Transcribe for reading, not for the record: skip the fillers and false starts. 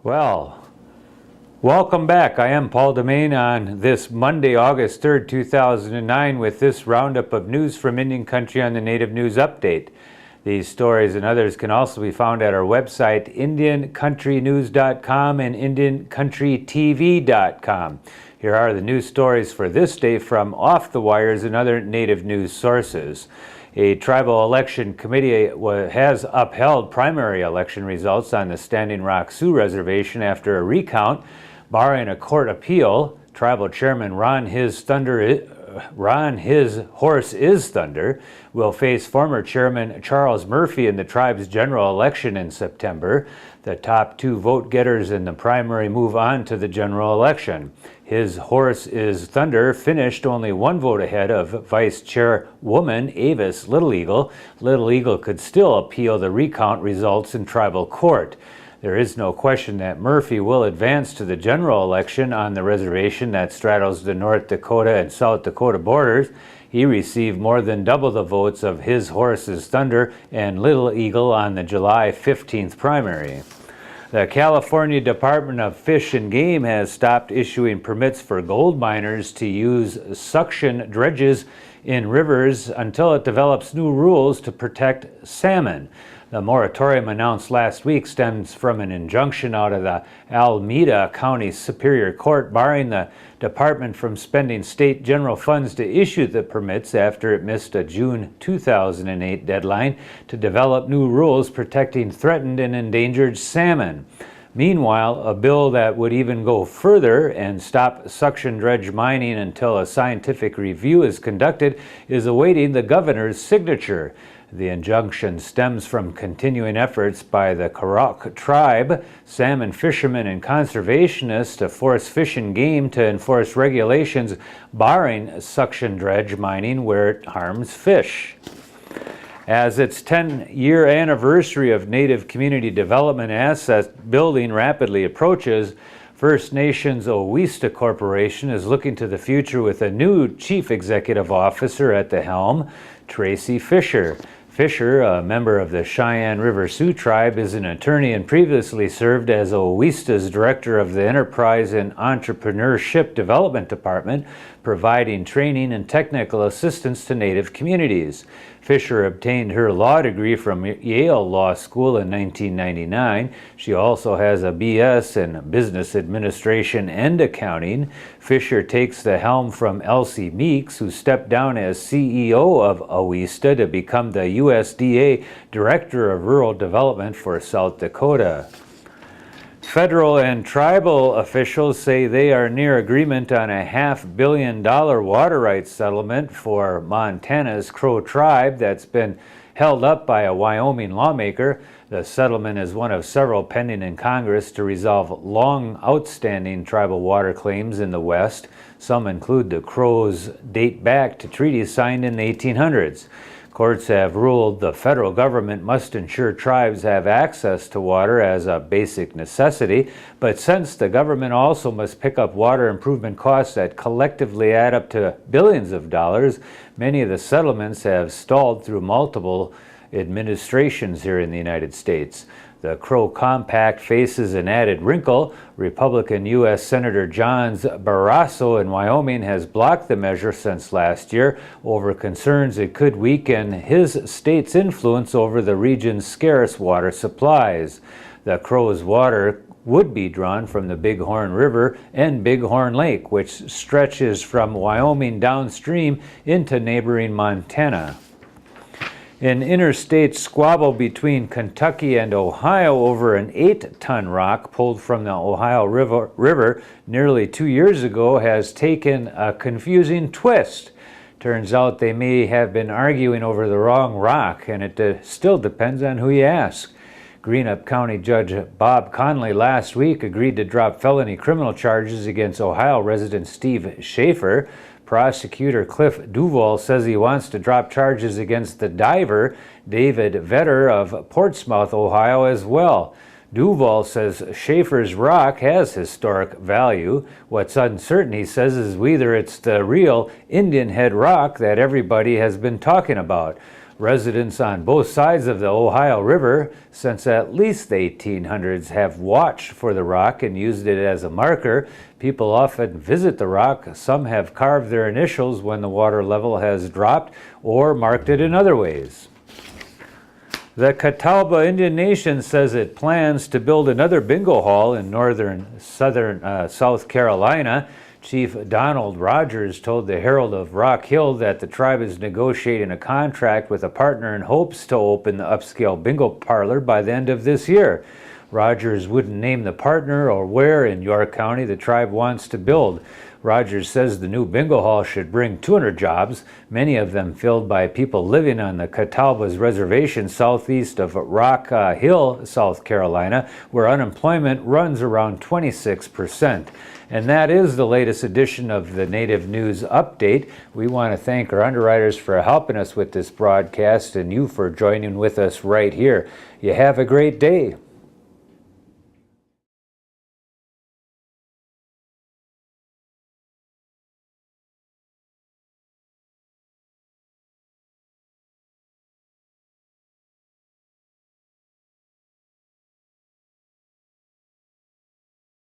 Well, welcome back. I am Paul Demain on this Monday, August 3rd, 2009 with this roundup of news from Indian Country on the Native News Update. These stories and others can also be found at our website, IndianCountryNews.com and IndianCountryTV.com. Here are the news stories for this day from Off the Wires and other Native news sources. A tribal election committee has upheld primary election results on the Standing Rock Sioux Reservation after a recount. Barring a court appeal, Tribal Chairman Ron His Horse Is Thunder will face former Chairman Charles Murphy in the tribe's general election in September. The top two vote getters in the primary move on to the general election. His Horse Is Thunder finished only one vote ahead of Vice Chairwoman Avis Little Eagle. Little Eagle could still appeal the recount results in tribal court. There is no question that Murphy will advance to the general election on the reservation that straddles the North Dakota and South Dakota borders. He received more than double the votes of His Horse Is Thunder and Little Eagle on the July 15th primary. The California Department of Fish and Game has stopped issuing permits for gold miners to use suction dredges in rivers until it develops new rules to protect salmon. The moratorium announced last week stems from an injunction out of the Alameda County Superior Court barring the department from spending state general funds to issue the permits after it missed a June 2008 deadline to develop new rules protecting threatened and endangered salmon. Meanwhile, a bill that would even go further and stop suction dredge mining until a scientific review is conducted is awaiting the governor's signature. The injunction stems from continuing efforts by the Karok tribe, salmon fishermen, and conservationists to force Fish and Game to enforce regulations barring suction dredge mining where it harms fish. As its 10-year anniversary of Native Community Development Asset Building rapidly approaches, First Nations Owista Corporation is looking to the future with a new Chief Executive Officer at the helm, Tracy Fisher. Fisher, a member of the Cheyenne River Sioux Tribe, is an attorney and previously served as Owista's Director of the Enterprise and Entrepreneurship Development Department, providing training and technical assistance to Native communities. Fisher obtained her law degree from Yale Law School in 1999. She also has a BS in Business Administration and Accounting. Fisher takes the helm from Elsie Meeks, who stepped down as CEO of Owista to become the USDA Director of Rural Development for South Dakota. Federal and tribal officials say they are near agreement on a $500 million water rights settlement for Montana's Crow tribe that's been held up by a Wyoming lawmaker. The settlement is one of several pending in Congress to resolve long outstanding tribal water claims in the West. Some include the Crows date back to treaties signed in the 1800s. Courts have ruled the federal government must ensure tribes have access to water as a basic necessity, but since the government also must pick up water improvement costs that collectively add up to billions of dollars, many of the settlements have stalled through multiple administrations here in the United States. The Crow Compact faces an added wrinkle. Republican U.S. Senator John Barrasso in Wyoming has blocked the measure since last year over concerns it could weaken his state's influence over the region's scarce water supplies. The Crow's water would be drawn from the Bighorn River and Bighorn Lake, which stretches from Wyoming downstream into neighboring Montana. An interstate squabble between Kentucky and Ohio over an 8-ton rock pulled from the Ohio River nearly 2 years ago has taken a confusing twist. Turns out they may have been arguing over the wrong rock, and it still depends on who you ask. Greenup County Judge Bob Conley last week agreed to drop felony criminal charges against Ohio resident Steve Schaefer. Prosecutor Cliff Duval says he wants to drop charges against the diver David Vetter of Portsmouth, Ohio as well. Duval says Schaefer's rock has historic value. What's uncertain, he says, is whether it's the real Indian Head rock that everybody has been talking about. Residents on both sides of the Ohio River since at least the 1800s have watched for the rock and used it as a marker. People often visit the rock. Some have carved their initials when the water level has dropped or marked it in other ways. The Catawba Indian Nation says it plans to build another bingo hall in South Carolina. Chief Donald Rogers told the Herald of Rock Hill that the tribe is negotiating a contract with a partner in hopes to open the upscale bingo parlor by the end of this year. Rogers wouldn't name the partner or where in York County the tribe wants to build. Rogers says the new bingo hall should bring 200 jobs, many of them filled by people living on the Catawba's reservation southeast of Rock Hill, South Carolina, where unemployment runs around 26%. And that is the latest edition of the Native News Update. We want to thank our underwriters for helping us with this broadcast and you for joining with us right here. You have a great day.